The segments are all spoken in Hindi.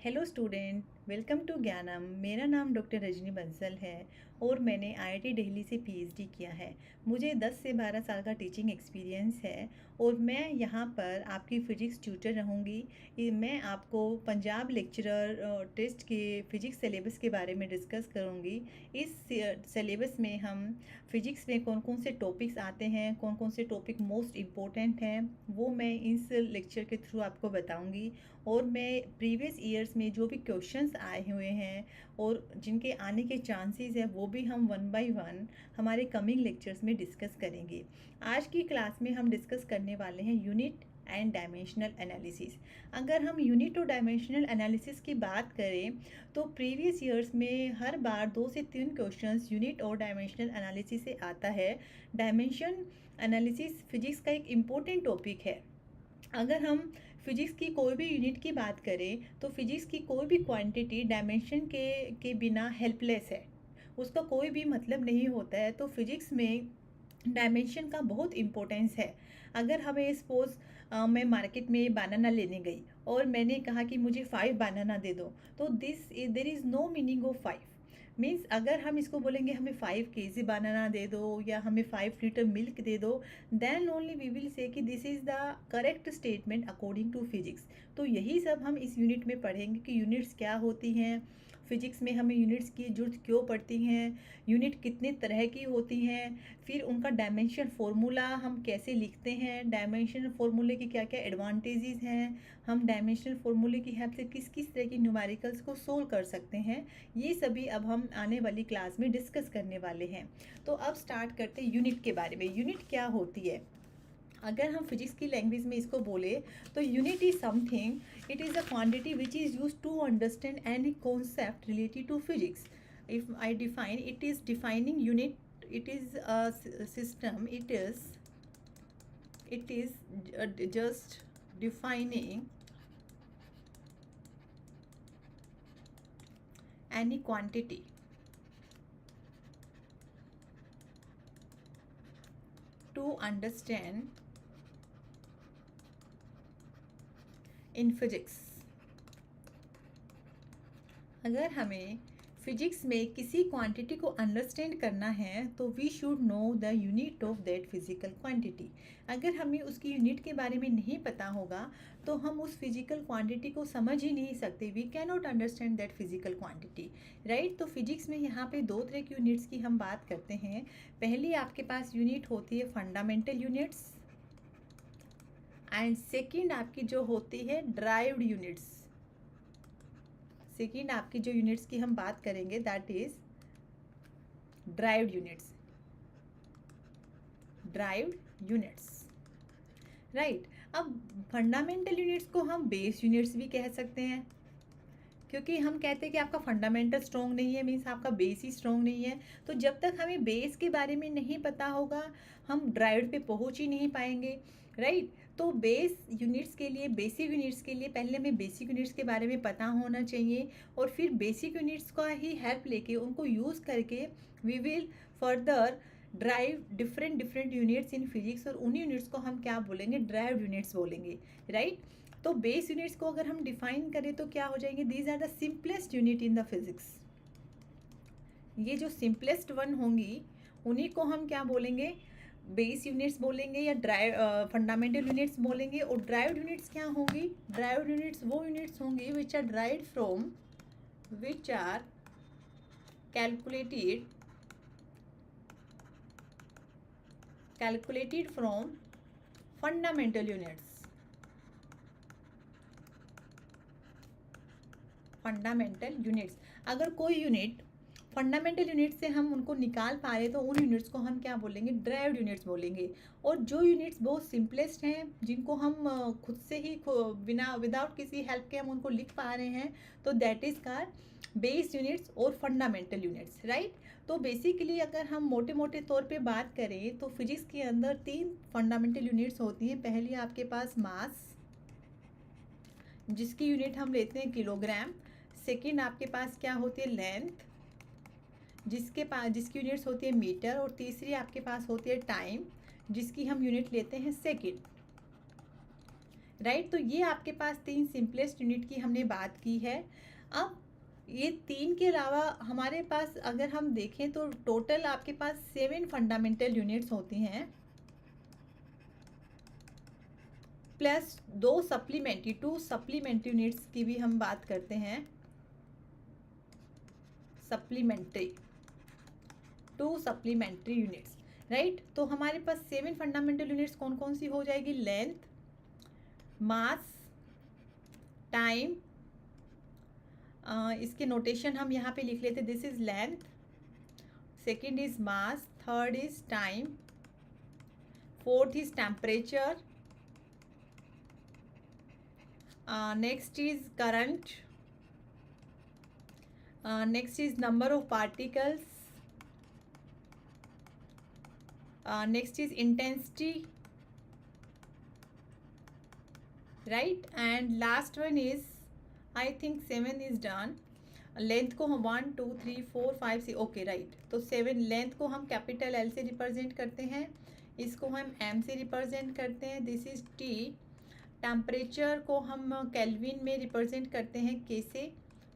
हेलो स्टूडेंट, वेलकम टू ज्ञानम। मेरा नाम डॉक्टर रजनी बंसल है और मैंने आईआईटी दिल्ली से पीएचडी किया है। मुझे 10 से 12 साल का टीचिंग एक्सपीरियंस है और मैं यहाँ पर आपकी फ़िज़िक्स ट्यूटर रहूँगी। मैं आपको पंजाब लेक्चरर टेस्ट के फ़िज़िक्स सिलेबस के बारे में डिस्कस करूँगी। इस सिलेबस में हम फ़िज़िक्स में कौन कौन से टॉपिक्स आते हैं, कौन कौन से टॉपिक मोस्ट इम्पोर्टेंट हैं, वो मैं इस लेक्चर के थ्रू आपको बताऊँगी। और मैं प्रीवियस ईयर्स में जो भी क्वेश्चंस आए हुए हैं और जिनके आने के चांसेस हैं वो भी हम वन बाय वन हमारे कमिंग लेक्चर्स में डिस्कस करेंगे। आज की क्लास में हम डिस्कस करने वाले हैं यूनिट एंड डायमेंशनल एनालिसिस। अगर हम यूनिट और डायमेंशनल एनालिसिस की बात करें तो प्रीवियस ईयर्स में हर बार 2 से 3 क्वेश्चंस यूनिट और डायमेंशनल एनालिसिस से आता है। डायमेंशन एनालिसिस फिजिक्स का एक इम्पोर्टेंट टॉपिक है। अगर हम फिजिक्स की कोई भी यूनिट की बात करें तो फिजिक्स की कोई भी क्वांटिटी डायमेंशन के बिना हेल्पलेस है, उसका कोई भी मतलब नहीं होता है। तो फिजिक्स में डायमेंशन का बहुत इम्पोर्टेंस है। अगर हमें सपोज मैं मार्केट में बनाना लेने गई और मैंने कहा कि मुझे 5 बनाना दे दो, तो there is no meaning of 5। Means अगर हम इसको बोलेंगे हमें 5 kg बनाना दे दो या हमें 5 लीटर मिल्क दे दो, then only we will say कि this is the correct statement according to physics. तो यही सब हम इस यूनिट में पढ़ेंगे कि यूनिट्स क्या होती हैं, फिजिक्स में हमें यूनिट्स की जरूरत क्यों पड़ती हैं, यूनिट कितने तरह की होती हैं, फिर उनका डायमेंशन फार्मूला हम कैसे लिखते हैं, डायमेंशन फार्मूले के क्या क्या एडवांटेजेस हैं, हम डायमेंशनल फार्मूले की हेल्प से किस किस तरह की न्यूमेरिकल्स को सोल्व कर सकते हैं। ये सभी अब हम आने वाली क्लास में डिस्कस करने वाले हैं। तो अब स्टार्ट करते हैं यूनिट के बारे में। यूनिट क्या होती है? अगर हम फिजिक्स की लैंग्वेज में इसको बोले तो unit is something, it is a quantity which is use to understand any concept related to physics. If I define, it is defining unit, it is a system, it is just defining any quantity to understand in physics। अगर हमें फिजिक्स में किसी क्वांटिटी को अंडरस्टैंड करना है तो we should know the unit of that physical quantity. अगर हमें उसकी यूनिट के बारे में नहीं पता होगा तो हम उस फिजिकल क्वांटिटी को समझ ही नहीं सकते। We can not understand that physical quantity, right. तो फिजिक्स में यहाँ पे 2 तरह की यूनिट्स की हम बात करते हैं। पहली आपके पास यूनिट होती है फंडामेंटल यूनिट्स एंड सेकेंड आपकी जो होती है ड्राइव्ड यूनिट्स। सेकेंड आपकी जो यूनिट्स की हम बात करेंगे that is derived units, derived units, right. अब फंडामेंटल यूनिट्स को हम बेस यूनिट्स भी कह सकते हैं, क्योंकि हम कहते हैं कि आपका फंडामेंटल स्ट्रॉन्ग नहीं है, मीन्स आपका बेस ही स्ट्रॉन्ग नहीं है। तो जब तक हमें बेस के बारे में नहीं पता होगा हम ड्राइव्ड पे पहुंच ही नहीं पाएंगे, राइट। तो बेस यूनिट्स के लिए, बेसिक यूनिट्स के लिए पहले हमें बेसिक यूनिट्स के बारे में पता होना चाहिए और फिर बेसिक यूनिट्स का ही हेल्प लेके उनको यूज़ करके we will further derive different different units in physics, और उन यूनिट्स को हम क्या बोलेंगे? ड्राइव्ड यूनिट्स बोलेंगे, राइट। तो बेस यूनिट्स को अगर हम डिफाइन करें तो क्या हो जाएंगे? These are the simplest unit in the physics. ये जो सिंपलेस्ट वन होंगी उन्हीं को हम क्या बोलेंगे? बेस यूनिट्स बोलेंगे या ड्राइव फंडामेंटल यूनिट्स बोलेंगे। और ड्राइव्ड यूनिट्स क्या होंगी? ड्राइव्ड यूनिट्स वो यूनिट्स होंगी which are derived from, which are calculated from fundamental units, fundamental units. अगर कोई यूनिट फंडामेंटल यूनिट से हम उनको निकाल पा रहे तो उन यूनिट्स को हम क्या बोलेंगे? ड्राइव्ड यूनिट्स बोलेंगे। और जो यूनिट्स बहुत सिंपलेस्ट हैं, जिनको हम खुद से ही बिना विदाउट किसी हेल्प के हम उनको लिख पा रहे हैं, तो that is called base units और फंडामेंटल यूनिट्स, राइट। तो बेसिकली अगर हम मोटे मोटे तौर पे बात करें तो फिजिक्स के अंदर 3 फंडामेंटल यूनिट्स होती हैं। पहली आपके पास मास, जिसकी यूनिट हम लेते हैं किलोग्राम। सेकेंड आपके पास क्या होती है? लेंथ, जिसकी यूनिट्स होती है मीटर। और तीसरी आपके पास होती है टाइम, जिसकी हम यूनिट लेते हैं सेकेंड, राइट। तो ये आपके पास 3 सिंपलेस्ट यूनिट की हमने बात की है। अब ये 3 के अलावा हमारे पास अगर हम देखें तो टोटल आपके पास 7 फंडामेंटल यूनिट्स होती हैं, प्लस 2 सप्लीमेंट्री 2 सप्लीमेंट्री यूनिट्स की भी हम बात करते हैं। Supplementary 2 supplementary units, right. तो हमारे पास 7 फंडामेंटल यूनिट्स कौन कौन सी हो जाएगी? लेंथ, मास, टाइम, इसके नोटेशन हम यहाँ पे लिख लेते, this is length, second is mass, third is time, fourth is temperature, next is current, next is number of particles, next is intensity, right, and last one is, I think 7 is done. Length को हम 1 2 3 4 5 6, ओके राइट। तो 7 लेंथ को हम कैपिटल एल से रिप्रेजेंट करते हैं, इसको हम एम से रिप्रेजेंट करते हैं, दिस इज टी। टेम्परेचर को हम केल्विन में रिप्रेजेंट करते हैं के से,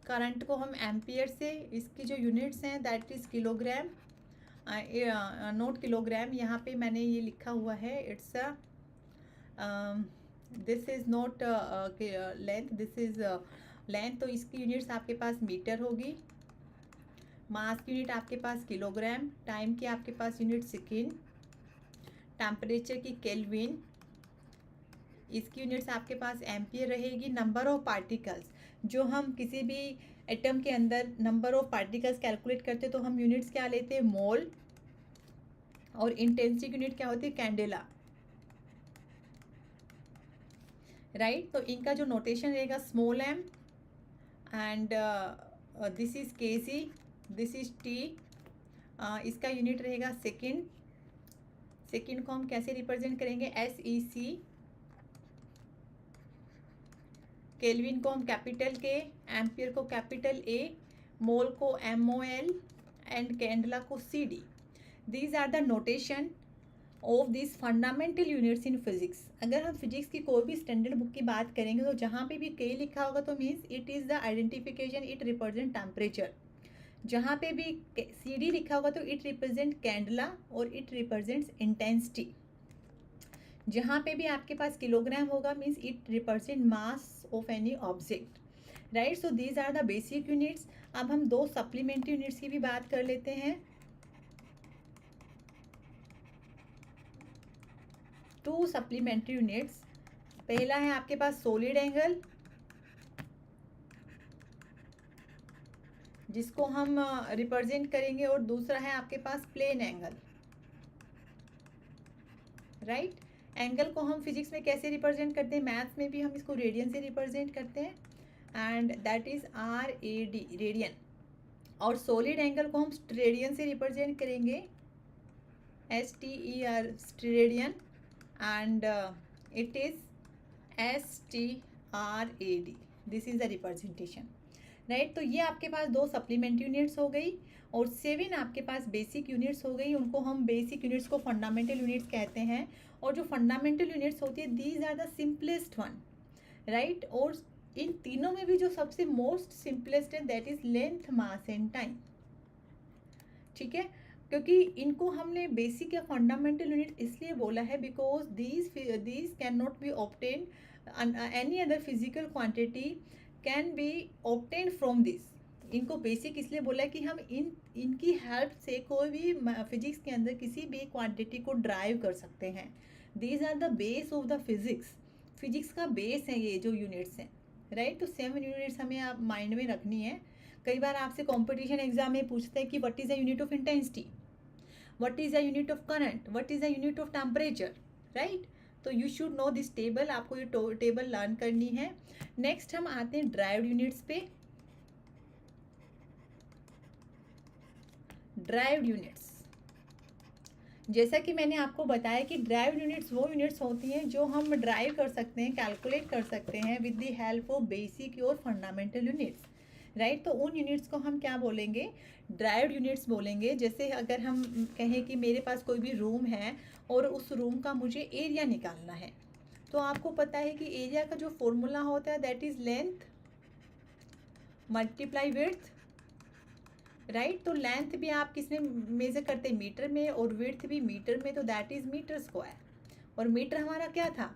करंट को हम एम्पियर से, इसकी जो यूनिट्स हैं that is kilogram, note kilogram, यहाँ पे मैंने ये लिखा हुआ है, it's this is not length, this is length. तो इसकी यूनिट्स आपके पास मीटर होगी, मास की यूनिट आपके पास किलोग्राम, टाइम की आपके पास यूनिट सेकेंड, टेम्परेचर की केल्विन, इसकी यूनिट्स आपके पास एम्पियर रहेगी। नंबर ऑफ पार्टिकल्स, जो हम किसी भी एटम के अंदर नंबर ऑफ पार्टिकल्स कैलकुलेट करते तो हम यूनिट्स क्या लेते हैं? मोल। और इंटेंसिटी यूनिट क्या होती है? Candela, right. तो इनका जो नोटेशन रहेगा small m, and this is K G, this is T, इसका यूनिट रहेगा सेकेंड। सेकेंड को हम कैसे रिप्रेजेंट करेंगे? एस ई सी। केल्विन को हम कैपिटल के, एम्पियर को कैपिटल ए, मोल को M O L, and candela को C D. These are the notation of this fundamental units in physics. अगर हम फिजिक्स की कोई भी स्टैंडर्ड बुक की बात करेंगे तो जहाँ पे भी के लिखा होगा तो means it is the identification, it represent temperature. जहाँ पे भी सी डी लिखा होगा तो इट रिप्रेजेंट कैंडला और इट रिप्रेजेंट्स इंटेंसिटी। जहाँ पे भी आपके पास किलोग्राम होगा means it represent mass of any object, right. So these are the basic units. अब हम 2 सप्लीमेंट्री यूनिट्स की भी बात कर लेते हैं। 2 सप्लीमेंट्री यूनिट्स, पहला है आपके पास सॉलिड एंगल, जिसको हम रिप्रेजेंट करेंगे, और दूसरा है आपके पास प्लेन एंगल, राइट। एंगल को हम फिजिक्स में कैसे रिप्रेजेंट करते हैं? मैथ्स में भी हम इसको रेडियन से रिप्रेजेंट करते हैं, and that is R A D, radian. और सॉलिड एंगल को हम स्टेरेडियन से रिप्रेजेंट करेंगे, S T E R, steradian, and it is S T R A D, this is the representation, right. तो ये आपके पास 2 सप्लीमेंट्री यूनिट्स हो गई, और 7 आपके पास बेसिक यूनिट्स हो गई। उनको हम बेसिक यूनिट्स को फंडामेंटल यूनिट्स कहते हैं। और जो फंडामेंटल यूनिट्स होती है these are the simplest one, right. और इन तीनों में भी जो सबसे मोस्ट सिंपलेस्ट है that is length, mass and time, ठीक है। क्योंकि इनको हमने बेसिक या फंडामेंटल यूनिट इसलिए बोला है because these can not be obtain, any other physical quantity can be obtain from this. इनको बेसिक इसलिए बोला है कि हम इनकी हेल्प से कोई भी फिजिक्स के अंदर किसी भी क्वांटिटी को ड्राइव कर सकते हैं। These are the base of the physics, physics का बेस है ये जो यूनिट्स हैं, राइट। तो 7 यूनिट्स हमें आप माइंड में रखनी है। कई बार आपसे कंपटीशन एग्जाम में पूछते हैं कि what is the unit of intensity, what is the unit of current, what is the unit of temperature, right. तो you should know this table, आपको ये टेबल लर्न करनी है। नेक्स्ट हम आते हैं ड्राइव्ड यूनिट्स पे। ड्राइव्ड यूनिट्स, जैसा कि मैंने आपको बताया कि ड्राइव्ड यूनिट्स वो यूनिट्स होती हैं जो हम ड्राइव कर सकते हैं, कैलकुलेट कर सकते हैं with the help of basic और फंडामेंटल यूनिट्स, राइट। तो उन यूनिट्स को हम क्या बोलेंगे? ड्राइव्ड यूनिट्स बोलेंगे। जैसे अगर हम कहें कि मेरे पास कोई भी रूम है और उस रूम का मुझे एरिया निकालना है, तो आपको पता है कि एरिया का जो फॉर्मूला होता है that is length multiply width, right. तो लेंथ भी आप किस में मेजर करते हैं, मीटर में, और विड्थ भी मीटर में, तो दैट इज मीटर स्क्वायर। और मीटर हमारा क्या था,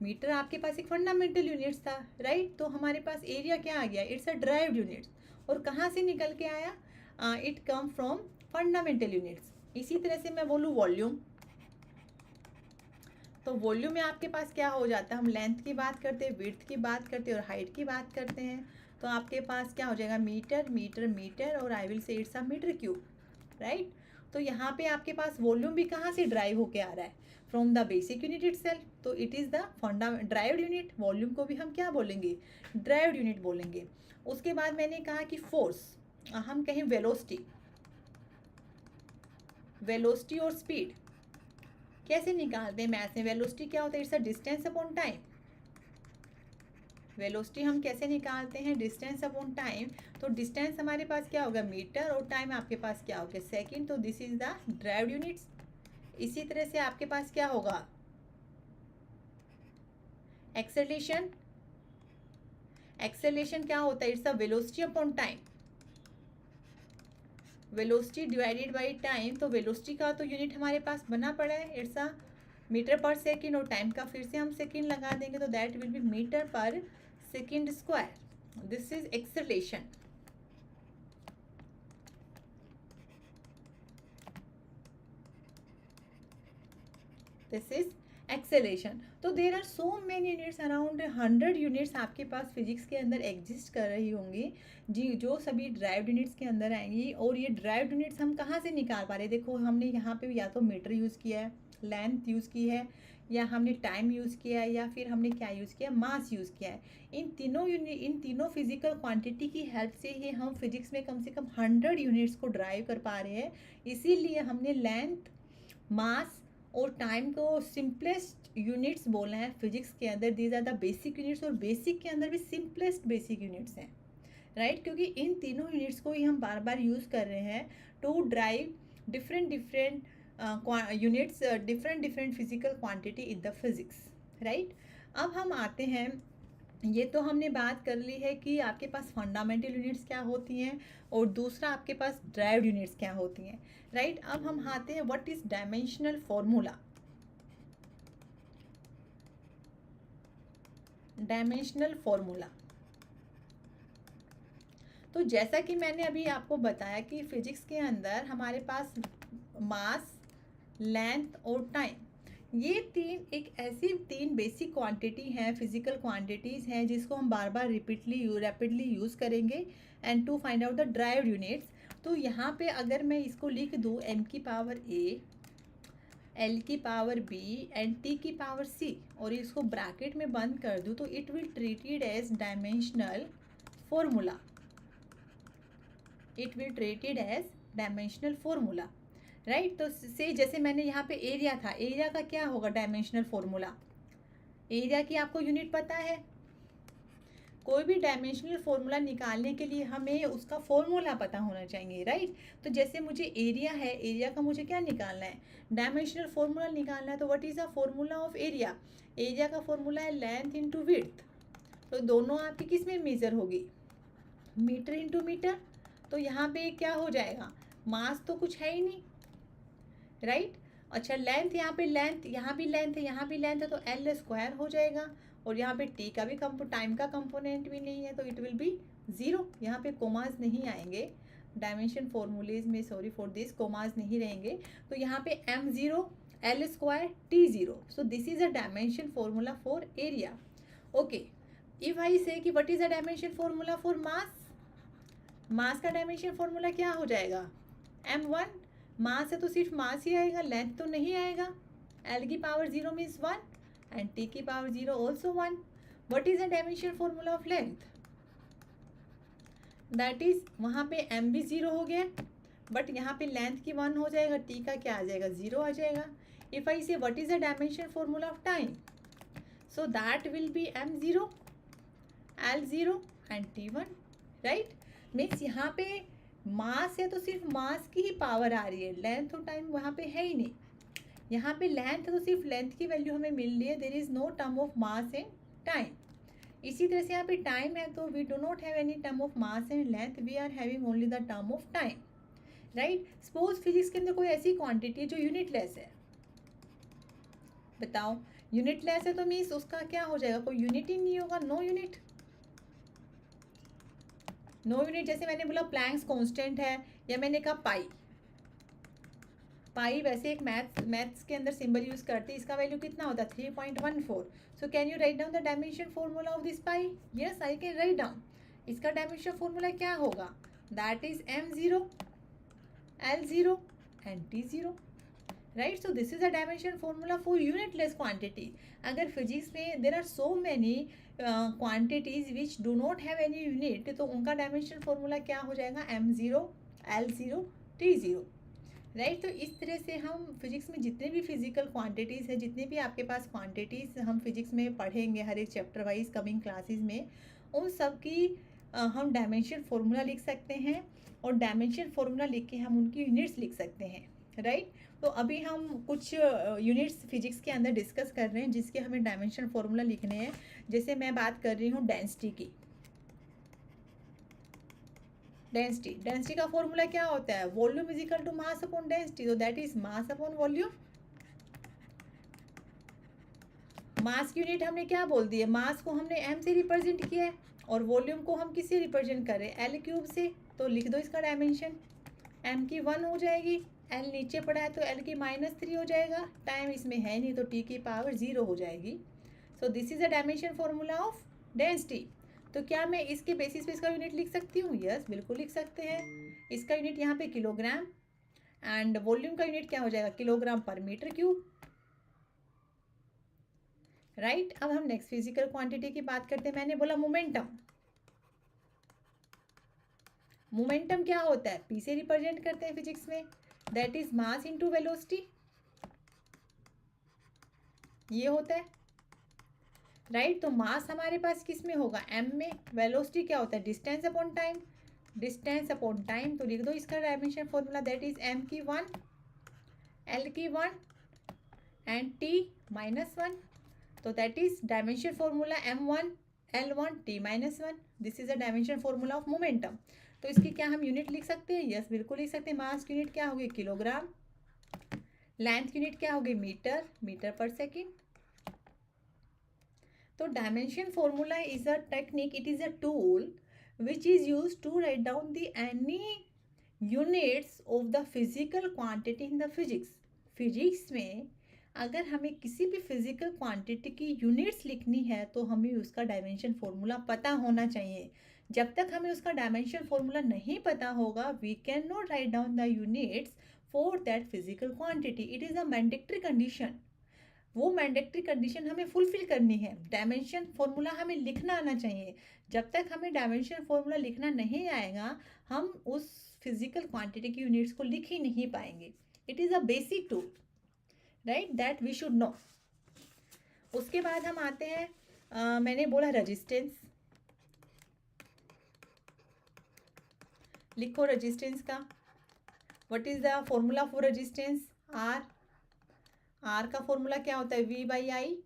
मीटर आपके पास एक फंडामेंटल यूनिट्स था, राइट। तो हमारे पास एरिया क्या आ गया, इट्स अ ड्राइव्ड यूनिट्स। और कहाँ से निकल के आया, it come from fundamental units. इसी तरह से मैं बोलूँ वॉल्यूम, तो वॉल्यूम में आपके पास क्या हो जाता है, हम लेंथ की बात करते हैं, विड्थ की बात करते हैं और हाइट की बात करते हैं, तो आपके पास क्या हो जाएगा, मीटर मीटर मीटर, और I will say it's a metre cube, right. तो यहाँ पे आपके पास वॉल्यूम भी कहाँ से ड्राइव होके आ रहा है, from the basic unit itself, तो it is the derived unit. Volume को भी हम क्या बोलेंगे, ड्राइव्ड यूनिट बोलेंगे। उसके बाद मैंने कहा कि फोर्स, हम कहें वेलोसिटी, वेलोसिटी और स्पीड कैसे निकालते हैं मैथ्स में, वेलोसिटी क्या होता है, it's a distance upon time. Velocity हम कैसे निकालते हैं, डिस्टेंस अपॉन टाइम। तो डिस्टेंस हमारे पास क्या होगा, मीटर, और टाइम आपके पास क्या होगा, सेकंड। तो this is the derived units. इसी तरह से आपके पास क्या होगा, एक्सेलरेशन। एक्सेलरेशन क्या होता है, it's a velocity upon time, velocity divided by time. तो वेलोसिटी का तो यूनिट हमारे पास बना पड़ा है, इट्स अ मीटर पर सेकेंड, और टाइम का फिर से हम सेकेंड लगा देंगे, तो दैट विल बी मीटर पर second square. This is acceleration. This is acceleration. तो there are so many units, around 100 units आपके पास फिजिक्स के अंदर एग्जिस्ट कर रही होंगी जी, जो सभी ड्राइव्ड यूनिट्स के अंदर आएंगी। और ये ड्राइव्ड यूनिट्स हम कहाँ से निकाल पा रहे हैं, देखो हमने यहाँ पे या तो मीटर यूज़ किया है, लेंथ यूज़ की है, या हमने टाइम यूज़ किया है, या फिर हमने क्या यूज़ किया है, मास यूज़ किया है। इन तीनों फिजिकल क्वांटिटी की हेल्प से ही हम फिजिक्स में कम से कम 100 यूनिट्स को ड्राइव कर पा रहे हैं। इसीलिए हमने लेंथ, मास और टाइम को सिंपलेस्ट यूनिट्स बोलना है फिजिक्स के अंदर। These are the basic units, और बेसिक के अंदर भी सिंपलेस्ट बेसिक यूनिट्स हैं, राइट। क्योंकि इन तीनों यूनिट्स को ही हम बार बार यूज़ कर रहे हैं to derive different different units, different different physical quantity in the physics, right. अब हम आते हैं, ये तो हमने बात कर ली है कि आपके पास फंडामेंटल यूनिट्स क्या होती हैं, और दूसरा आपके पास ड्राइव्ड यूनिट्स क्या होती हैं, राइट। अब हम आते हैं what is dimensional formula. Dimensional formula, तो जैसा कि मैंने अभी आपको बताया कि फिजिक्स के अंदर हमारे पास मास, लेंथ और टाइम, ये एक ऐसी तीन बेसिक क्वांटिटी हैं, फिजिकल क्वांटिटीज़ हैं, जिसको हम बार बार रैपिडली यूज़ करेंगे and to find out the derived units. तो यहाँ पे अगर मैं इसको लिख दूँ m की पावर a, l की पावर b एंड t की पावर c, और इसको ब्रैकेट में बंद कर दूँ, तो it will treated as dimensional formula. It will treated as dimensional formula, right. तो से जैसे मैंने यहाँ पे एरिया था, एरिया का क्या होगा डायमेंशनल फॉर्मूला, एरिया की आपको यूनिट पता है। कोई भी डायमेंशनल फॉर्मूला निकालने के लिए हमें उसका फॉर्मूला पता होना चाहिए, राइट। तो जैसे मुझे एरिया है, एरिया का मुझे क्या निकालना है, डायमेंशनल फॉर्मूला निकालना है। तो what is the formula of area, area का फॉर्मूला है लेंथ इंटू विड्थ। तो दोनों आपकी किस में मेजर होगी, मीटर इंटू मीटर। तो यहाँ पे क्या हो जाएगा, मास तो कुछ है ही नहीं, राइट। अच्छा लेंथ, यहाँ पे लेंथ, यहाँ भी लेंथ है, यहाँ भी लेंथ है, तो एल स्क्वायर हो जाएगा। और यहाँ पे टी का भी टाइम का कंपोनेंट भी नहीं है, तो इट विल बी ज़ीरो। यहाँ पे कोमास नहीं आएंगे डायमेंशन फॉर्मूलेज में, सॉरी फॉर दिस, कोमास नहीं रहेंगे। तो यहाँ पे m zero, L square, T zero. So this is a dimension formula for area. Okay, if I say कि what is the dimension formula for mass, mass का डायमेंशन फॉर्मूला क्या हो जाएगा, m1। मास है तो सिर्फ मास ही आएगा, लेंथ तो नहीं आएगा। l की पावर 0 मीन्स 1 एंड t की power 0 also 1। What is the dimension formula of length, that is, वहाँ पे m भी 0 हो गया, बट यहाँ पे लेंथ की 1 हो जाएगा, t का क्या आ जाएगा, 0 आ जाएगा। इफ आई से what is the dimension formula of time, so that will B m0, l0 and t1, right. Means यहाँ पे मास है तो सिर्फ मास की ही पावर आ रही है, लेंथ और टाइम वहाँ पे है ही नहीं। यहाँ पे लेंथ तो सिर्फ लेंथ की वैल्यू हमें मिल रही है, there is no term of mass and time. इसी तरह से यहाँ पे टाइम है तो we do not have any term of mass and length, we are having only the term of time, right. Suppose physics के अंदर कोई ऐसी क्वांटिटी है जो यूनिटलेस है, बताओ यूनिटलेस है तो मीन्स उसका क्या हो जाएगा, कोई यूनिट ही नहीं होगा, नो यूनिट। नो यूनिट जैसे मैंने बोला प्लैंक्स कांस्टेंट है, या मैंने कहा पाई। पाई वैसे एक मैथ्स के अंदर सिंबल यूज करते हैं, इसका वैल्यू कितना होता है 3.14। So can you write down the dimension formula of this pi? Yes I can write down. इसका डायमेंशन फॉर्मूला क्या होगा, that is m0 l0 and t0, राइट। So this is a dimension formula for unitless quantity. अगर फिजिक्स में there are so many quantities which do not have any unit, तो उनका डायमेंशन फॉर्मूला क्या हो जाएगा m0 l0 t0, राइट। तो इस तरह से हम फिजिक्स में जितने भी फिजिकल क्वांटिटीज़ हैं, जितने भी आपके पास क्वांटिटीज़ हम फिजिक्स में पढ़ेंगे हर एक चैप्टर वाइज कमिंग क्लासेस में, उन सब की हम डायमेंशन फार्मूला लिख सकते हैं, और डायमेंशन फार्मूला लिख के हम उनकी यूनिट्स लिख सकते हैं, राइट। तो अभी हम कुछ यूनिट्स फिजिक्स के अंदर डिस्कस कर रहे हैं जिसके हमें डायमेंशन फार्मूला लिखने हैं। जैसे मैं बात कर रही हूँ डेंसिटी की। डेंसिटी का फॉर्मूला क्या होता है, volume is equal to mass upon density, तो that is mass upon volume. Mass की यूनिट हमने क्या बोल दी है, मास को हमने m से रिप्रेजेंट किया है, और वॉल्यूम को हम किससे रिप्रेजेंट कर रहे हैं, l क्यूब से। तो लिख दो इसका डायमेंशन, m की 1 हो जाएगी, l नीचे पड़ा है तो l की -3 हो जाएगा, टाइम इसमें है नहीं तो t की पावर 0 हो जाएगी। सो this is a dimension formula of density. तो क्या मैं इसके बेसिस पे इसका यूनिट लिख सकती हूँ? यस बिल्कुल लिख सकते हैं। इसका यूनिट यहाँ पे किलोग्राम, एंड वॉल्यूम का यूनिट क्या हो जाएगा, किलोग्राम पर मीटर क्यूब, राइट। अब हम नेक्स्ट फिजिकल क्वांटिटी की बात करते हैं। मैंने बोला मोमेंटम। मोमेंटम क्या होता है, पी से रिप्रेजेंट करते हैं फिजिक्स में, that is mass into velocity, ये होता है, राइट। तो मास हमारे पास किस में होगा, m में। वेलोसिटी क्या होता है, distance upon time, distance upon time. तो लिख दो इसका dimension formula, that is m की 1 l की 1 एंड t -1। तो that is dimension formula m1 l1 t -1। This is a dimension formula of momentum. तो इसकी क्या हम यूनिट लिख सकते हैं? यस बिल्कुल लिख सकते हैं। मास की यूनिट क्या होगी, किलोग्राम। लेंथ की यूनिट क्या होगी, मीटर, मीटर पर सेकेंड। तो dimension formula is a technique, it is a tool which is used to write down the any units of the physical quantity in the physics। Physics में अगर हमें किसी भी फिजिकल क्वांटिटी की यूनिट्स लिखनी है तो हमें उसका डायमेंशन फॉर्मूला पता होना चाहिए। जब तक हमें उसका डायमेंशन फॉर्मूला नहीं पता होगा, we can not write down the units for that physical quantity. It is a mandatory condition. वो मैंडेटरी कंडीशन हमें फुलफिल करनी है, डायमेंशन फॉर्मूला हमें लिखना आना चाहिए। जब तक हमें डायमेंशन फॉर्मूला लिखना नहीं आएगा, हम उस फिजिकल क्वांटिटी की यूनिट्स को लिख ही नहीं पाएंगे। It is a basic tool, right, that we should know. उसके बाद हम आते हैं, मैंने बोला रेजिस्टेंस। लिखो रेजिस्टेंस का, what is the formula for resistance, R. R का फॉर्मूला क्या होता है, V by I,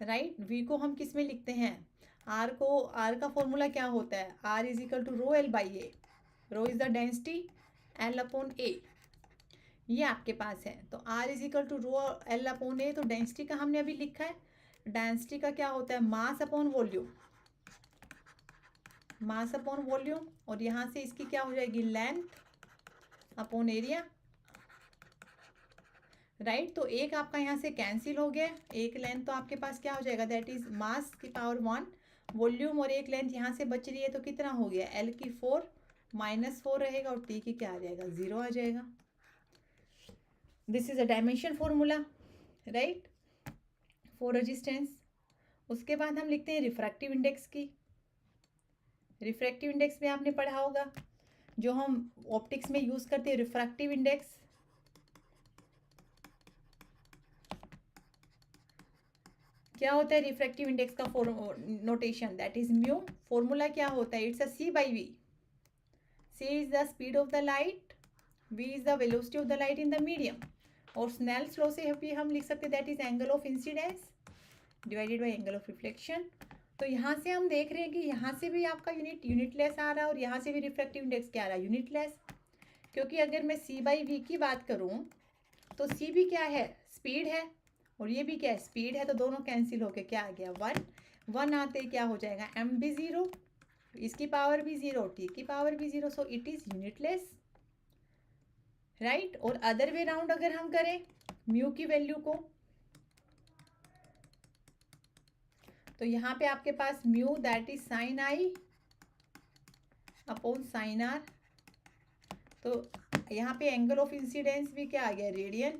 right. V को हम किस में लिखते हैं, आर को, आर का फॉर्मूला क्या होता है, R is equal to rho L by A. Rho is the density, L upon A, ये आपके पास है। तो R is equal to rho L upon A. तो डेंसिटी का हमने अभी लिखा है, डेंसिटी का क्या होता है, मास अपॉन वॉल्यूम, मास अपॉन वॉल्यूम। और यहाँ से इसकी क्या हो जाएगी, लेंथ अपॉन एरिया, राइट। तो एक आपका यहाँ से कैंसिल हो गया, एक लेंथ तो आपके पास क्या हो जाएगा, दैट इज मास की पावर 1 वॉल्यूम, और एक लेंथ यहाँ से बच रही है तो कितना हो गया, एल की 4 -4 रहेगा, और टी की क्या आ जाएगा, 0 आ जाएगा। This is a dimension formula, right, for resistance. उसके बाद हम लिखते हैं रिफ्रैक्टिव इंडेक्स की। रिफ्रैक्टिव इंडेक्स में आपने पढ़ा होगा, जो हम ऑप्टिक्स में यूज करते हैं, रिफ्रैक्टिव इंडेक्स। क्या होता है रिफ्रैक्टिव इंडेक्स का notation, that is mu. Formula क्या होता है, it's a C by V. C is the speed of the light, v is the velocity of the light in the medium, और स्नेल्स लॉ से भी हम लिख सकते हैं that is angle of incidence divided by angle of reflection. तो यहाँ से हम देख रहे हैं कि यहाँ से भी आपका यूनिटलेस आ रहा है और यहाँ से भी रिफ्रैक्टिव इंडेक्स क्या आ रहा है, यूनिटलेस। क्योंकि अगर मैं c बाई वी की बात करूँ तो c भी क्या है, स्पीड है, और ये भी क्या है, स्पीड है, तो दोनों कैंसिल होके क्या आ गया, 1 आते ही क्या हो जाएगा, m भी 0, इसकी पावर भी 0, t की पावर भी 0, so it is unitless, right. और अदर वे राउंड अगर हम करें म्यू की वैल्यू को, तो यहाँ पे आपके पास mu that is sine i upon sine r, तो यहाँ पे एंगल ऑफ इंसिडेंस भी क्या आ गया, रेडियन,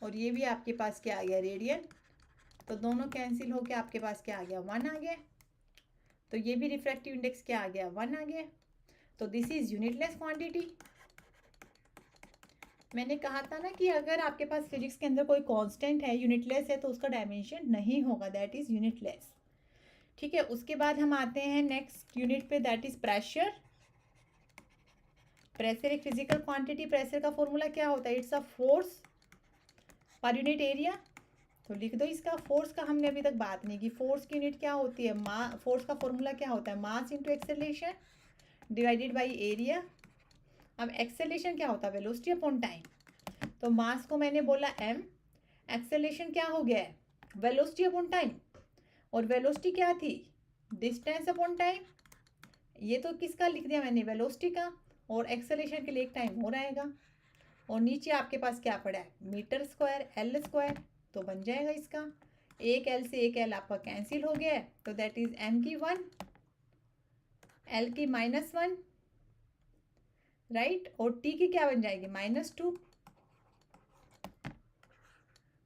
और ये भी आपके पास क्या आ गया, रेडियन, तो दोनों कैंसिल होके आपके पास क्या आ गया, 1 आ गया, तो ये भी रिफ्रैक्टिव इंडेक्स क्या आ गया, 1 आ गया। तो दिस इज यूनिटलेस क्वांटिटी। मैंने कहा था ना कि अगर आपके पास फिजिक्स के अंदर कोई कांस्टेंट है, यूनिटलेस है, तो उसका डायमेंशन नहीं होगा, दैट इज यूनिटलेस, ठीक है। उसके बाद हम आते हैं नेक्स्ट यूनिट पे, दैट इज प्रेशर। प्रेशर एक फिजिकल क्वांटिटी, प्रेशर का फॉर्मूला क्या होता है, it's a force per unit area, तो लिख दो इसका। फोर्स का हमने अभी तक बात नहीं की, फोर्स की यूनिट क्या होती है, फोर्स का फॉर्मूला क्या होता है, mass into acceleration divided by area. अब एक्सेलरेशन क्या होता है, वेलोसिटी अपॉन टाइम, तो मास को मैंने बोला m, एक्सेलरेशन क्या हो गया है, वेलोसिटी अपॉन टाइम, और वेलोसिटी क्या थी, डिस्टेंस अपॉन टाइम, ये तो किसका लिख दिया मैंने, वेलोसिटी का, और एक्सेलरेशन के लिए एक टाइम और आएगा, और नीचे आपके पास क्या पड़ा है, मीटर स्क्वायर एल स्क्वायर, तो बन जाएगा इसका, एक एल से एक एल आपका कैंसिल हो गया है, तो दैट इज m की 1, l की -1, राइट, और t की क्या बन जाएगी, -2।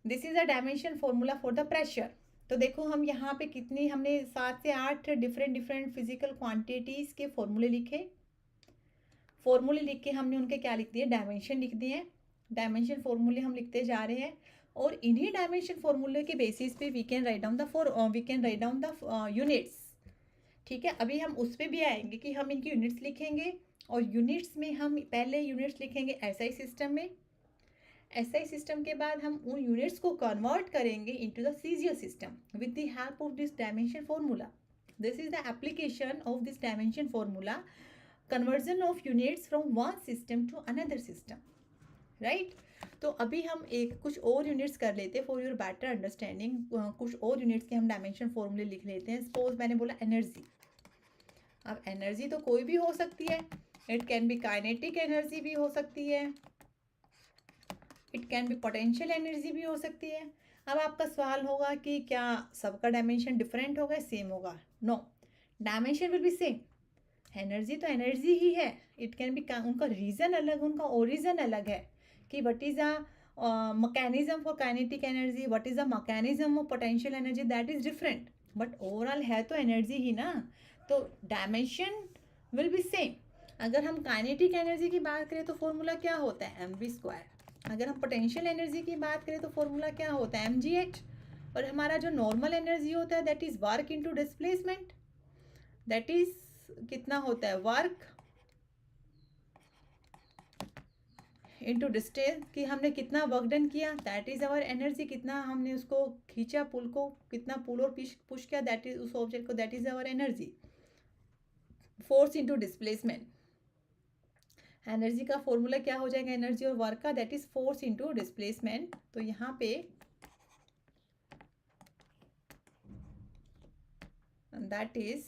This is a dimension formula for the pressure. तो देखो हम यहाँ पे कितनी, हमने 7 से 8 डिफरेंट फिजिकल क्वांटिटीज़ के फॉर्मूले लिखे, फॉर्मूले लिख के हमने उनके क्या लिख दिए, डायमेंशन लिख दिए, डायमेंशन फॉर्मूले हम लिखते जा रहे हैं, और इन्हीं डायमेंशन फॉर्मूले के बेसिस पे we can write down the units, ठीक है। अभी हम उस पर भी आएंगे कि हम इनकी यूनिट्स लिखेंगे, और यूनिट्स में हम पहले यूनिट्स लिखेंगे एसआई सिस्टम में, एसआई सिस्टम के बाद हम उन यूनिट्स को कन्वर्ट करेंगे into the CGL system with the help of this dimension formula. This is the application of this dimension formula, conversion of units from one system to another system, right. तो अभी हम कुछ और यूनिट्स कर लेते हैं फॉर योर बेटर अंडरस्टैंडिंग, कुछ और यूनिट्स के हम डायमेंशन फॉर्मूले लिख लेते हैं। सपोज मैंने बोला एनर्जी, अब एनर्जी तो कोई भी हो सकती है, it can B kinetic energy भी हो सकती है, it can B potential energy भी हो सकती है। अब आपका सवाल होगा कि क्या सबका डायमेंशन डिफरेंट होगा, सेम होगा, no, dimension will be same, energy तो एनर्जी ही है, इट कैन बी, उनका रीज़न अलग, उनका ओरिजिन अलग है, कि what is a mechanism for kinetic energy, what is a mechanism of potential energy, that is different, but overall है तो एनर्जी ही ना, तो डायमेंशन विल बी सेम। अगर हम काइनेटिक एनर्जी की बात करें तो फॉर्मूला क्या होता है, mv², अगर हम पोटेंशियल एनर्जी की बात करें तो फॉर्मूला क्या होता है, mgh, और हमारा जो नॉर्मल एनर्जी होता है that is work into displacement, that is कितना होता है, वर्क इनटू डिस्टेंस, कि हमने कितना वर्क डन किया, दैट इज आवर एनर्जी, कितना हमने उसको खींचा, पुल को कितना पुल और पुश किया, दैट इज उस ऑब्जेक्ट को, that is our energy. Force into displacement, energy का फॉर्मूला क्या हो जाएगा, एनर्जी और वर्क का, that is force into displacement. तो यहाँ पे that is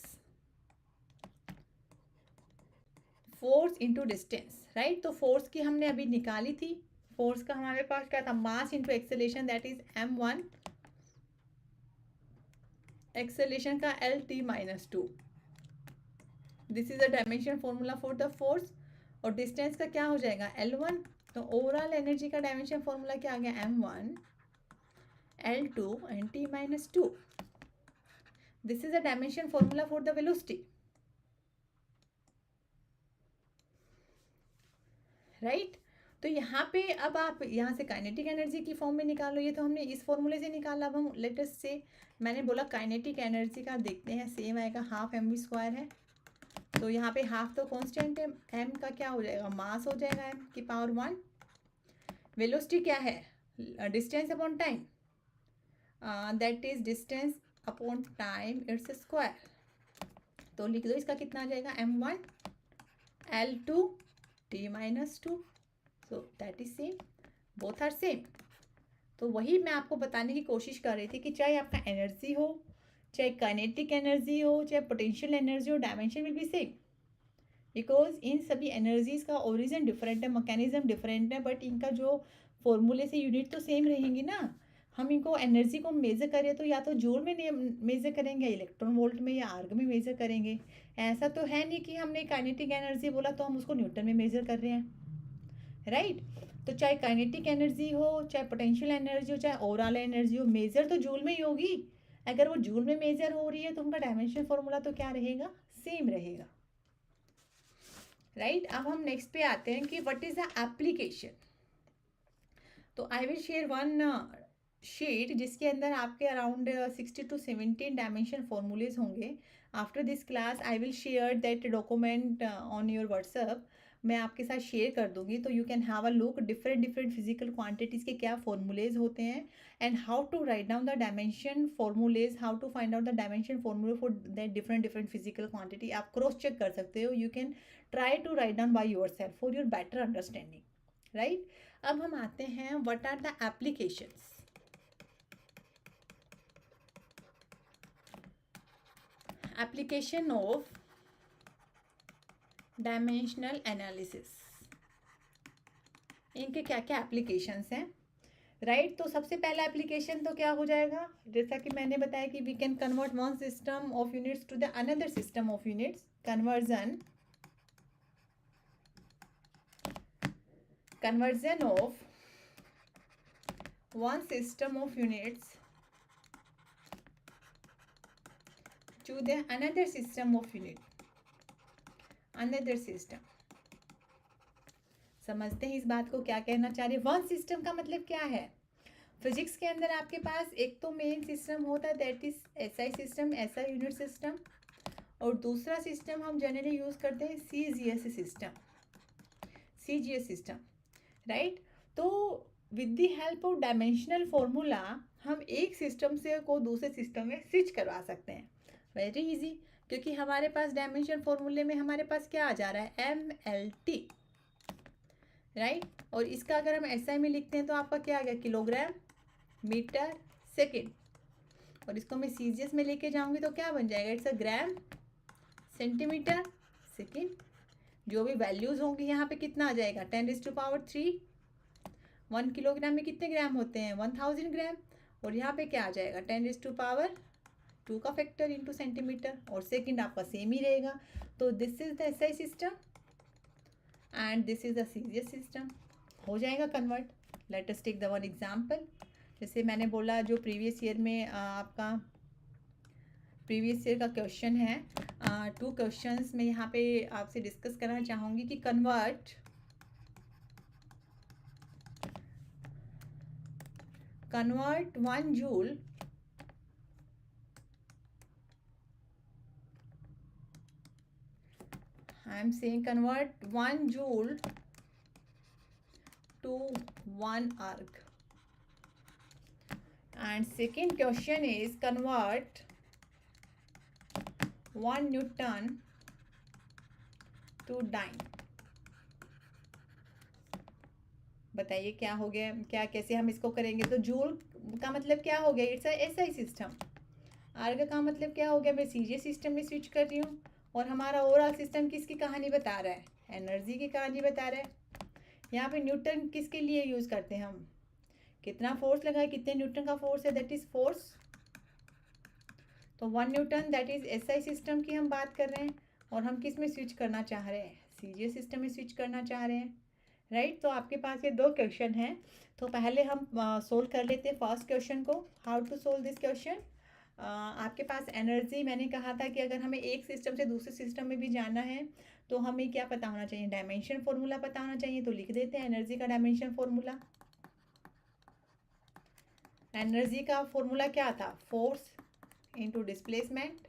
force into distance, right. तो फोर्स की हमने अभी निकाली थी, फोर्स का हमारे पास क्या था, मास into acceleration, that is m1, acceleration का lt-2, this is the dimension formula for the force, और डिस्टेंस का क्या हो जाएगा, L1, तो ओवरऑल एनर्जी का डायमेंशन फॉर्मूला क्या आ गया, m1 L2 and t-2, this is the dimension formula for the velocity, right. तो यहाँ पे अब आप यहाँ से काइनेटिक एनर्जी की फॉर्म में निकालो, ये तो हमने इस फॉर्मूले से निकाला, अब हम लेटेस्ट से, मैंने बोला काइनेटिक एनर्जी का देखते हैं, सेम आएगा, ½ mv² है, तो यहाँ पे हाफ तो कांस्टेंट है, m का क्या हो जाएगा, मास हो जाएगा m की पावर 1। वेलोसिटी क्या है, distance upon time, that is distance upon time its square. तो लिख दो इसका कितना आ जाएगा, m1 L2 t-2, so that is same, both are same. तो वही मैं आपको बताने की कोशिश कर रही थी कि चाहे आपका एनर्जी हो, चाहे काइनेटिक एनर्जी हो, चाहे पोटेंशियल एनर्जी हो, dimension will be same, because in सभी एनर्जीज का ओरिजिन डिफरेंट है, मैकेनिज्म डिफरेंट है, बट इनका जो फॉर्मूले से यूनिट तो सेम रहेंगी ना। हम इनको एनर्जी को मेज़र करें तो या तो जूल में मेज़र करेंगे, या इलेक्ट्रॉन वोल्ट में, या आर्ग में मेज़र करेंगे। ऐसा तो है नहीं कि हमने काइनेटिक एनर्जी बोला तो हम उसको न्यूटन में मेज़र कर रहे हैं, राइट। तो चाहे काइनेटिक एनर्जी हो, चाहे पोटेंशियल एनर्जी हो, चाहे ओवरऑल एनर्जी हो, मेज़र तो जूल में ही होगी। अगर वो जूल में मेज़र हो रही है तो उनका डायमेंशन फॉर्मूला तो क्या रहेगा, सेम रहेगा, राइट। अब हम नेक्स्ट पे आते हैं कि व्हाट इज़ द एप्लीकेशन। तो I will share one sheet जिसके अंदर आपके अराउंड 60 to 70 डायमेंशन फॉर्मूलेज होंगे। After this class I will share that document on your WhatsApp, मैं आपके साथ शेयर कर दूंगी, तो you can have a look different different physical quantities के क्या फॉर्मूलेज होते हैं, and how to write down the dimension formulae, how to find out the dimension formulae for that different different physical quantity. आप क्रॉस चेक कर सकते हो, you can try to write down by yourself for your better understanding, right. अब हम आते हैं what are the applications. Application of dimensional analysis, इनके क्या क्या एप्लीकेशंस हैं, राइट। तो सबसे पहला एप्लीकेशन तो क्या हो जाएगा, जैसा कि मैंने बताया कि we can convert one system of units to the another system of units, conversion of one system of units to the another system of unit, another system। समझते हैं इस बात को क्या कहना चाह रहे हैं। वन सिस्टम का मतलब क्या है, फिजिक्स के अंदर आपके पास एक तो मेन सिस्टम होता है that is SI system, SI unit system, और दूसरा सिस्टम हम जनरली यूज करते हैं CGS system, CGS system, right. तो with the help of dimensional formula हम एक सिस्टम से को दूसरे सिस्टम में स्विच करवा सकते हैं, वेरी इजी, क्योंकि हमारे पास डायमेंशन फॉर्मूले में हमारे पास क्या आ जा रहा है, MLT, राइट। और इसका अगर हम SI में लिखते हैं तो आपका क्या आ गया, किलोग्राम मीटर सेकेंड, और इसको मैं सीजीएस में लेके जाऊंगी तो क्या बन जाएगा, it's a gram centimetre second. जो भी वैल्यूज होंगी यहाँ पे कितना आ जाएगा, 10⁻3। 1 किलोग्राम में कितने ग्राम होते हैं, 1000 ग्राम, और यहाँ पे क्या आ जाएगा, 10⁻2 का फैक्टर इंटू सेंटीमीटर, और सेकंड आपका सेम ही रहेगा। तो this is the SI system and this is the CGS system, हो जाएगा convert. Let us take the one example, जैसे मैंने बोला जो प्रीवियस ईयर में आपका प्रीवियस ईयर का क्वेश्चन है, 2 क्वेश्चंस मैं यहाँ पे आपसे डिस्कस करना चाहूँगी कि convert 1 joule I am saying convert 1 joule to 1 arc, and second question is convert 1 Newton to dyne। बताइए क्या हो गया, क्या कैसे हम इसको करेंगे। तो जूल का मतलब क्या हो गया, इट्स अ एसआई सिस्टम। आर्ग का मतलब क्या हो गया, मैं सीजीएस सिस्टम में स्विच कर रही हूँ, और हमारा ओवरऑल सिस्टम किसकी कहानी बता रहा है, एनर्जी की कहानी बता रहा है। यहाँ पे न्यूटन किसके लिए यूज़ करते हैं हम, कितना फोर्स लगा है, कितने न्यूटन का फोर्स है, दैट इज फोर्स। तो 1 Newton that is SI system की हम बात कर रहे हैं, और हम किस में स्विच करना चाह रहे हैं, सीजीएस सिस्टम में स्विच करना चाह रहे हैं, राइट। तो आपके पास ये 2 क्वेश्चन हैं, तो पहले हम सोल्व कर लेते हैं फर्स्ट क्वेश्चन को। How to solve this question, आपके पास एनर्जी, मैंने कहा था कि अगर हमें एक सिस्टम से दूसरे सिस्टम में भी जाना है तो हमें क्या पता होना चाहिए, डायमेंशन फॉर्मूला पता होना चाहिए। तो लिख देते हैं एनर्जी का डायमेंशन फॉर्मूला। एनर्जी का फॉर्मूला क्या था, फोर्स इंटू डिस्प्लेसमेंट,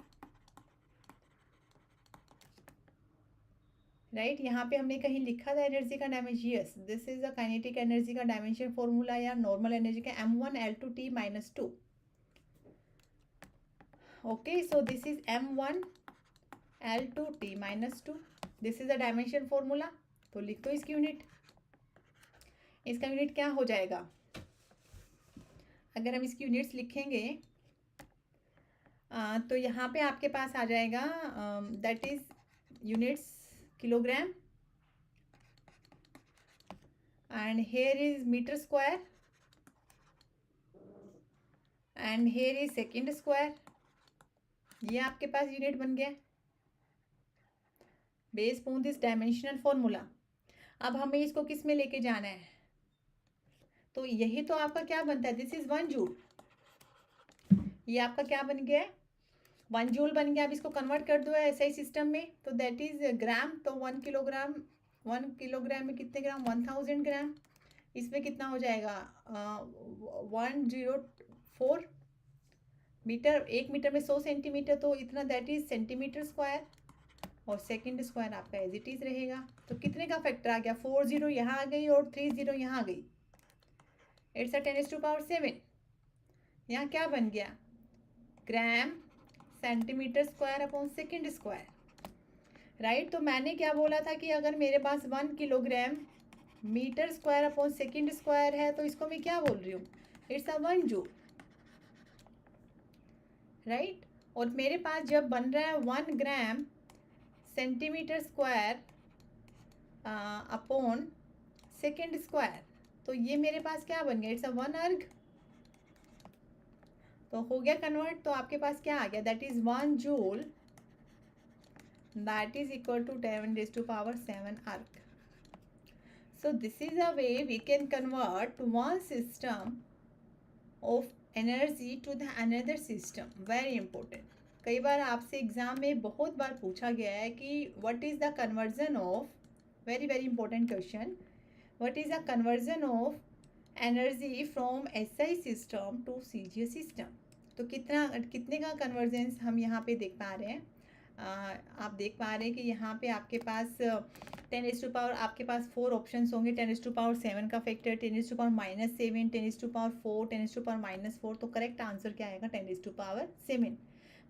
राइट। यहाँ पे हमने कहीं लिखा था एनर्जी का dimension, yes this is a kinetic energy का डायमेंशन फॉर्मूला या नॉर्मल एनर्जी का m1L2T-2। Okay, so this is m1L2T-2, this is a dimension formula. तो लिख दो इसकी यूनिट। इसका यूनिट क्या हो जाएगा? अगर हम इसकी यूनिट्स लिखेंगे तो यहाँ पे आपके पास आ जाएगा that is units kilogram, and here is meter square, and here is second square। ये आपके पास यूनिट बन गया based on this dimensional formula. अब हमें इसको किस में लेके जाना है? तो यही तो आपका क्या बनता है, दिस इज 1 जूल। ये आपका क्या बन गया है? 1 जूल बन गया। अब इसको कन्वर्ट कर दो ऐसे सिस्टम में, तो दैट इज ग्राम। तो 1 किलोग्राम, 1 किलोग्राम में कितने ग्राम? 1000 ग्राम। इसमें कितना हो जाएगा? 104 मीटर। 1 मीटर में 100 सेंटीमीटर, तो इतना दैट इज सेंटीमीटर स्क्वायर। और सेकंड स्क्वायर आपका एज इट इज रहेगा। तो कितने का फैक्टर आ गया? 4 जीरो यहाँ आ गई और 3 जीरो यहाँ आ गई। It's a 10⁻⁷। यहाँ क्या बन गया? Gram centimetre square upon second square. Right. तो मैंने क्या बोला था कि अगर मेरे पास 1 kilogram metre square upon second square है, तो इसको मैं क्या बोल रही हूँ? It's a 1 joule. राइट। और मेरे पास जब बन रहा है 1 gram centimetre square upon second square, तो ये मेरे पास क्या बन गया? इट्स अ 1 अर्ग। तो हो गया कन्वर्ट। तो आपके पास क्या आ गया? That is 1 joule, that is equal to 10⁻⁷ erg. So this is a way we can convert one system of energy to the another system. Very important. कई बार आपसे एग्जाम में बहुत बार पूछा गया है कि what is the conversion of, very important question, what is the conversion of energy from SI system to CGS system। तो कितने का कन्वर्जेंस हम यहाँ पे देख पा रहे हैं? आप देख पा रहे हैं कि यहाँ पे आपके पास 10⁻, आपके पास 4 ऑप्शंस होंगे। 10⁻7 का फैक्टर, 10⁻⁻7, 10⁻4, 10⁻⁻4। तो करेक्ट आंसर क्या आएगा? 10⁻7।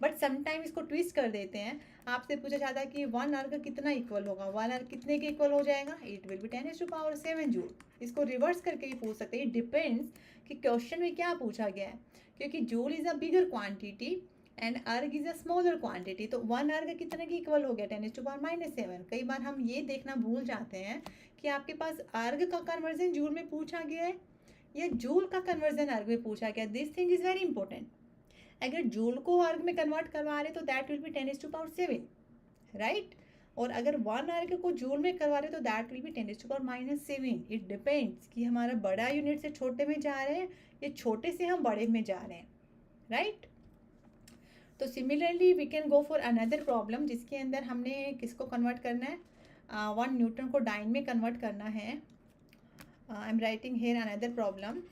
बट समटाइम इसको ट्विस्ट कर देते हैं। आपसे पूछा जाता है कि 1 अर्ग कितना इक्वल होगा? 1 अर्ग कितने के इक्वल हो जाएगा? It will be 10⁻7 joule. इसको रिवर्स करके ही पूछ सकते हैं। इट डिपेंड्स कि क्वेश्चन में क्या पूछा गया है, क्योंकि joule is a bigger quantity and अर्ग इज अ स्मॉलर क्वांटिटी। तो 1 अर्ग कितने के इक्वल हो गया? 10⁻⁷। कई बार हम ये देखना भूल जाते हैं कि आपके पास अर्ग का कन्वर्जन जूल में पूछा गया है या जूल का कन्वर्जन अर्ग में पूछा गया। This thing is very important. अगर जूल को अर्ग में कन्वर्ट करवा रहे तो दैट विल बी 10⁻7, राइट। और अगर 1 अर्ग को जूल में करवा रहे तो that will B 10⁻⁷। It depends कि हमारा बड़ा यूनिट से छोटे में जा रहे हैं या छोटे से हम बड़े में जा रहे हैं, राइट। तो similarly we can go for another problem, जिसके अंदर हमने किसको कन्वर्ट करना है? 1 न्यूटन को डाइन में कन्वर्ट करना है। I am writing here another problem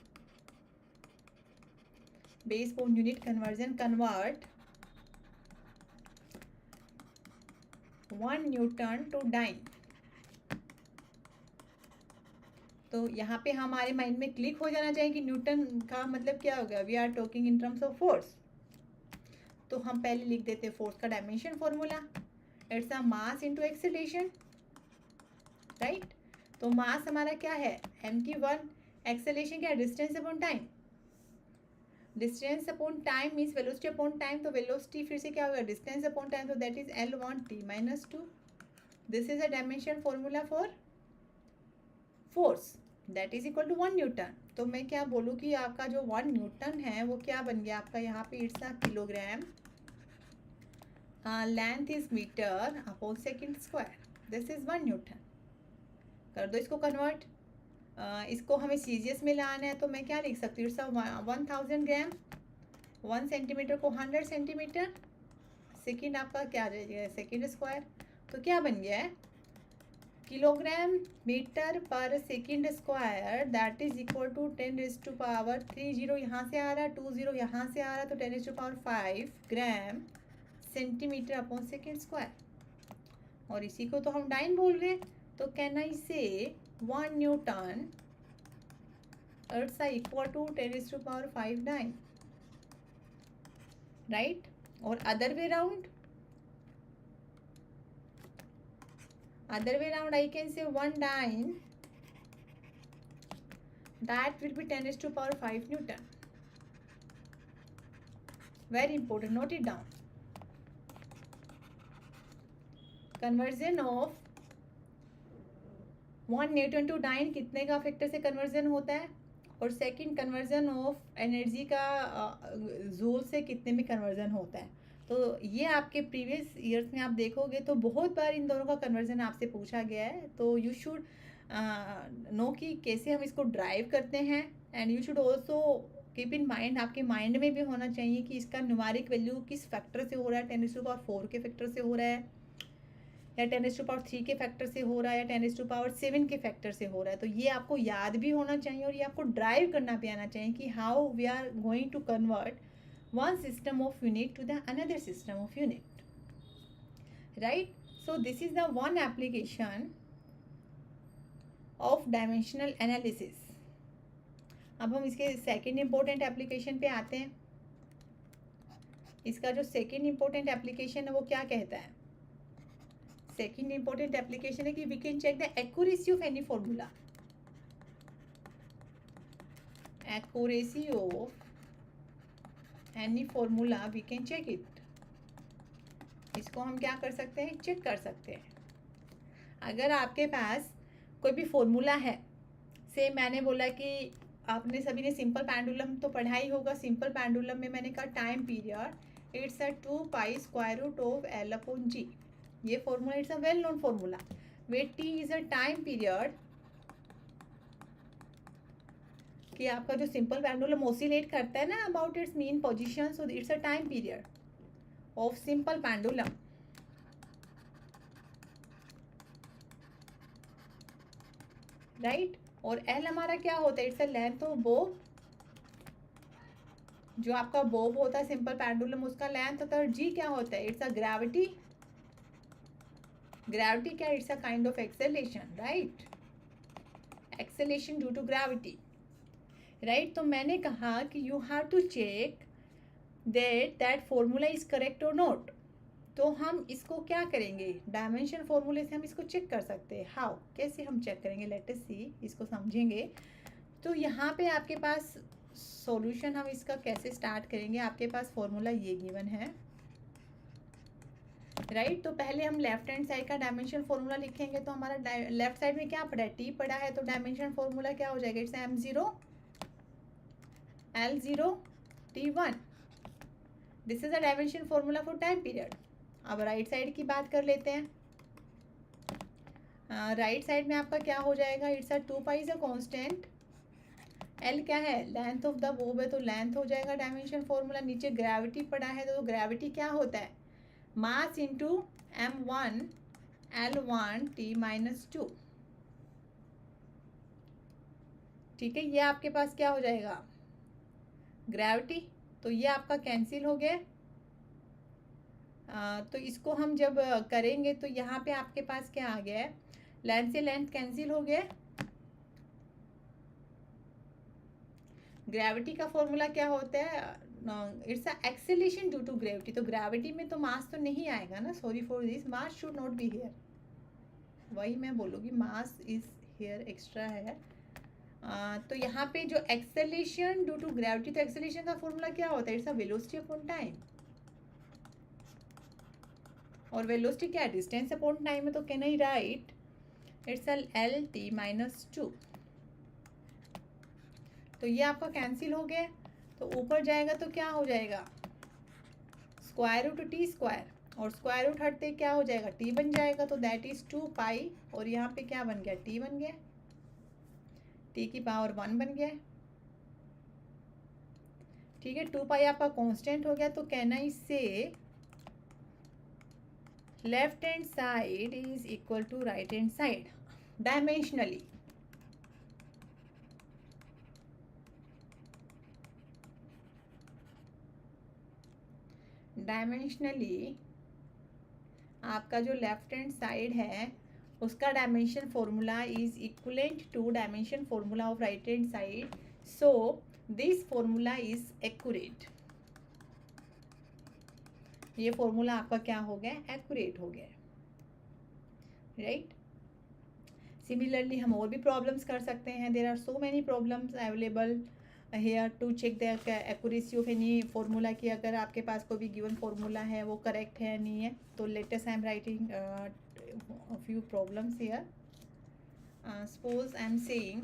based on unit conversion, convert 1 newton to dyne. तो यहाँ पे हमारे माइंड में क्लिक हो जाना चाहिए कि न्यूटन का मतलब क्या हो गया? We are talking in terms of force. तो हम पहले लिख देते फोर्स का dimension formula. It's a mass into acceleration, right. तो मास हमारा क्या है? m/1। एक्सेलरेशन क्या है? Distance upon time. Distance upon time means velocity upon time. तो वेलोसिटी फिर से क्या होगा? Distance upon time. तो that is L1T-2। This is a dimension formula for force, that is equal to 1 Newton. तो मैं क्या बोलूँ कि आपका जो 1 न्यूटन है वो क्या बन गया आपका? यहाँ पे it's a kilogram, length is metre upon second square. This is 1 newton. कर दो इसको कन्वर्ट। इसको हमें सीजीएस में लाना है, तो मैं क्या लिख सकती हूँ? 1000 ग्राम। 1 सेंटीमीटर को 100 सेंटीमीटर। सेकेंड आपका क्या आ जाएगा? Second square. तो क्या बन गया है? किलोग्राम मीटर पर second square, that is equal to 10⁻3। Zero यहाँ से आ रहा है, 2 जीरो यहाँ से आ रहा है, तो 10⁻5 gram centimetre upon second square. और इसी को तो हम डाइन बोल रहे हैं, तो कैन आई से 1 न्यूटन अर्थ इक्वल टू 10⁵ डाइन, राइट? और other way round I can say 1 dyne that will be 10⁵ Newton. Very important, note it down. Conversion of 1 newton to dyne कितने का फैक्टर से कन्वर्जन होता है, और सेकंड कन्वर्जन ऑफ एनर्जी का जूल से कितने में कन्वर्जन होता है। तो ये आपके प्रीवियस ईयर्स में आप देखोगे तो बहुत बार इन दोनों का कन्वर्जन आपसे पूछा गया है। तो यू शुड नो कि कैसे हम इसको ड्राइव करते हैं, and you should also keep in mind, आपके माइंड में भी होना चाहिए कि इसका न्यूमेरिक वैल्यू किस फैक्टर से हो रहा है, 10⁴ के फैक्टर से हो रहा है, या 10⁻³ के फैक्टर से हो रहा है, या 10⁻7 के फैक्टर से हो रहा है। तो ये आपको याद भी होना चाहिए और ये आपको ड्राइव करना भी आना चाहिए कि how we are going to convert one system of unit to the another system of unit, right? So this is the one application of dimensional analysis. अब हम इसके सेकेंड इम्पोर्टेंट एप्लीकेशन पे आते हैं। इसका जो सेकेंड इम्पोर्टेंट एप्लीकेशन है वो क्या कहता है? सेकेंड इम्पोर्टेंट एप्लीकेशन है कि we can check the accuracy of any formula, accuracy of any formula we can check it. इसको हम क्या कर सकते हैं? चेक कर सकते हैं। अगर आपके पास कोई भी फॉर्मूला है, से मैंने बोला कि आपने सभी ने सिंपल पेंडुलम तो पढ़ा ही होगा। सिंपल पेंडुलम में मैंने कहा time period it's a 2π√L/G। ये formula it's a well known formula, wait T is a time period कि आपका जो सिंपल पेंडुलम ऑसिलेट करता है ना about its mean position, so it's a time period of simple pendulum. Right? और एल हमारा क्या होता है? It's a length of bob. जो आपका बोब होता है सिंपल पेंडुलम उसका लेंथ होता है। और जी क्या होता है? It's a gravity. ग्रेविटी क्या? It's a kind of acceleration, right? Acceleration due to gravity, right? तो मैंने कहा कि you have to check that formula is correct और नॉट। तो हम इसको क्या करेंगे? डायमेंशन फॉर्मूले से हम इसको चेक कर सकते हैं। हाउ? कैसे हम चेक करेंगे? लेट अस सी, इसको समझेंगे। तो यहाँ पे आपके पास सॉल्यूशन, हम इसका कैसे स्टार्ट करेंगे? आपके पास फॉर्मूला ये गिवन है, राइट? तो पहले हम लेफ्ट हैंड साइड का डायमेंशन फॉर्मूला लिखेंगे। तो हमारा लेफ्ट साइड में क्या पड़ा है? टी पड़ा है। तो डायमेंशन फॉर्मूला क्या हो जाएगा? It's m0 L0 T1। This is a dimension formula for time period. अब राइट साइड की बात कर लेते हैं। राइट साइड में आपका क्या हो जाएगा? It's a 2π is a constant. L क्या है? लेंथ ऑफ द बोब है, तो लेंथ हो जाएगा डायमेंशन फॉर्मूला। नीचे ग्रेविटी पड़ा है, तो ग्रेविटी क्या होता है? Mass into m1 L1 T-2। ठीक है, ये आपके पास क्या हो जाएगा? ग्रेविटी। तो ये आपका कैंसिल हो गया। तो इसको हम जब करेंगे तो यहाँ पे आपके पास क्या आ गया है? लेंथ से लेंथ कैंसिल हो गया। ग्रेविटी का फॉर्मूला क्या होता है? It's a acceleration due to gravity. तो ग्रेविटी में तो मास तो नहीं आएगा ना, sorry for this, mass should not be here. वही मैं बोलूँगी, मास इज हियर एक्स्ट्रा है। तो यहाँ पे जो एक्सेलेरेशन ड्यू टू ग्रेविटी, तो एक्सेलेरेशन का फॉर्मूला क्या होता है? It's a velocity upon time. और वेलोसिटी क्या है? डिस्टेंस अपॉन टाइम है। तो can I right it's LT-2। तो ये आपका कैंसिल हो गया। तो ऊपर जाएगा तो क्या हो जाएगा? √T²। और स्क्वायर रूट हटते क्या हो जाएगा? T बन जाएगा। तो दैट इज 2π। और यहाँ पे क्या बन गया? T बन गया। T⁻1 बन गया। ठीक है, 2π आपका कांस्टेंट हो गया। तो can I say left hand side is equal to right hand side dimensionally. Dimensionally आपका जो लेफ्ट हैंड साइड है उसका dimension formula is equivalent to dimension formula of right hand side, so this formula is accurate. ये फॉर्मूला आपका क्या हो गया, एक्यूरेट हो गया, राइट। सिमिलरली हम और भी प्रॉब्लम्स कर सकते हैं। There are so many problems available here to check the accuracy of any formula, कि अगर आपके पास कोई भी गिवन फॉर्मूला है वो करेक्ट है नहीं है। तो latest I am writing few problems here. Suppose I am saying,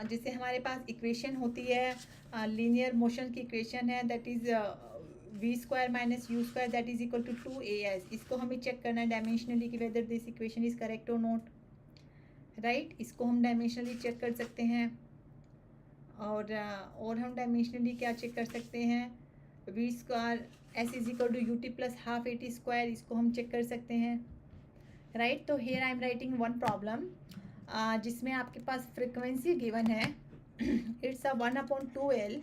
जिससे हमारे पास इक्वेशन होती है लीनियर मोशन की इक्वेशन है, that is v square minus u square that is equal to 2as। इसको हमें चेक करना है डायमेंशनली कि whether this equation is correct और नॉट, राइट। इसको हम डायमेंशनली चेक कर सकते हैं। और हम डायमेंशनली क्या चेक कर सकते हैं, v square s is equal to u t plus half a t square, इसको हम चेक कर सकते हैं, राइट। तो here I am writing one problem जिसमें आपके पास फ्रिक्वेंसी गिवन है, it's a 1/2L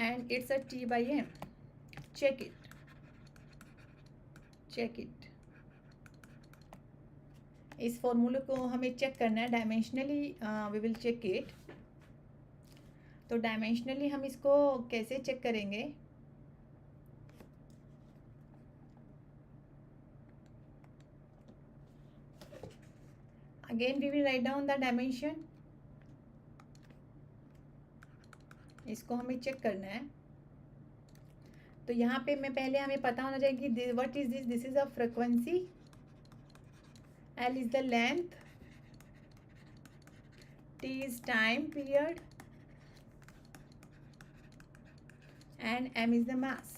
and it's a T/M. check it। इस फॉर्मूले को हमें चेक करना है dimensionally, we will check it. तो डायमेंशनली हम इसको कैसे चेक करेंगे, again we will write down the dimension. इसको हमें चेक करना है। तो यहाँ पे मैं पहले हमें पता होना चाहिए कि what is this, this is a frequency, L is the length, T is time period and M is the mass,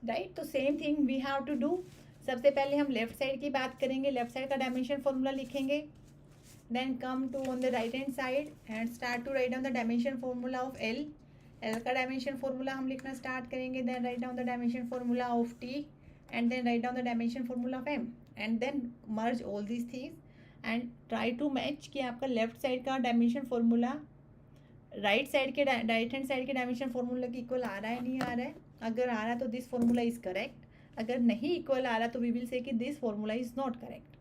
right। तो same thing we have to do. सबसे पहले हम लेफ्ट साइड की बात करेंगे, लेफ्ट साइड का डायमेंशन फॉर्मूला लिखेंगे, then come to on the right hand side and start to write down the dimension formula of L का डायमेंशन फॉर्मूला हम लिखना स्टार्ट करेंगे, then write down the dimension formula of T and then write down the dimension formula of M and then merge all these things and try to match कि आपका लेफ्ट साइड का डायमेंशन फॉर्मूला राइट साइड के राइट हैंड साइड के डायमेंशन फॉर्मूला की इक्वल आ रहा है नहीं आ रहा है। अगर आ रहा है तो दिस फॉर्मूला इज करेक्ट, अगर नहीं इक्वल आ रहा तो वी विल से कि this formula is not correct,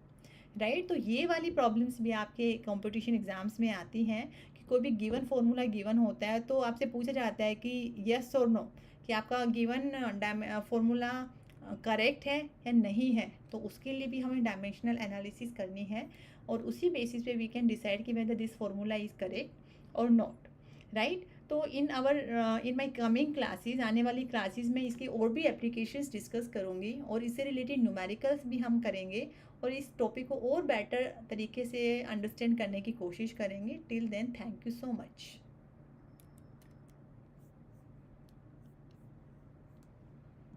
right. तो ये वाली प्रॉब्लम्स भी आपके कॉम्पिटिशन एग्जाम्स में आती हैं कि कोई भी गिवन फॉर्मूला गिवन होता है तो आपसे पूछा जाता है कि यस और नो, कि आपका गिवन फॉर्मूला करेक्ट है या नहीं है। तो उसके लिए भी हमें डायमेंशनल एनालिसिस करनी है और उसी बेसिस पे वी कैन डिसाइड कि whether this formula is correct और नॉट, राइट। तो इन माय कमिंग क्लासेस, आने वाली क्लासेस में इसकी और भी एप्लीकेशंस डिस्कस करूँगी और इससे रिलेटेड न्यूमेरिकल्स भी हम करेंगे और इस टॉपिक को और बेटर तरीके से अंडरस्टैंड करने की कोशिश करेंगे। Till then thank you so much.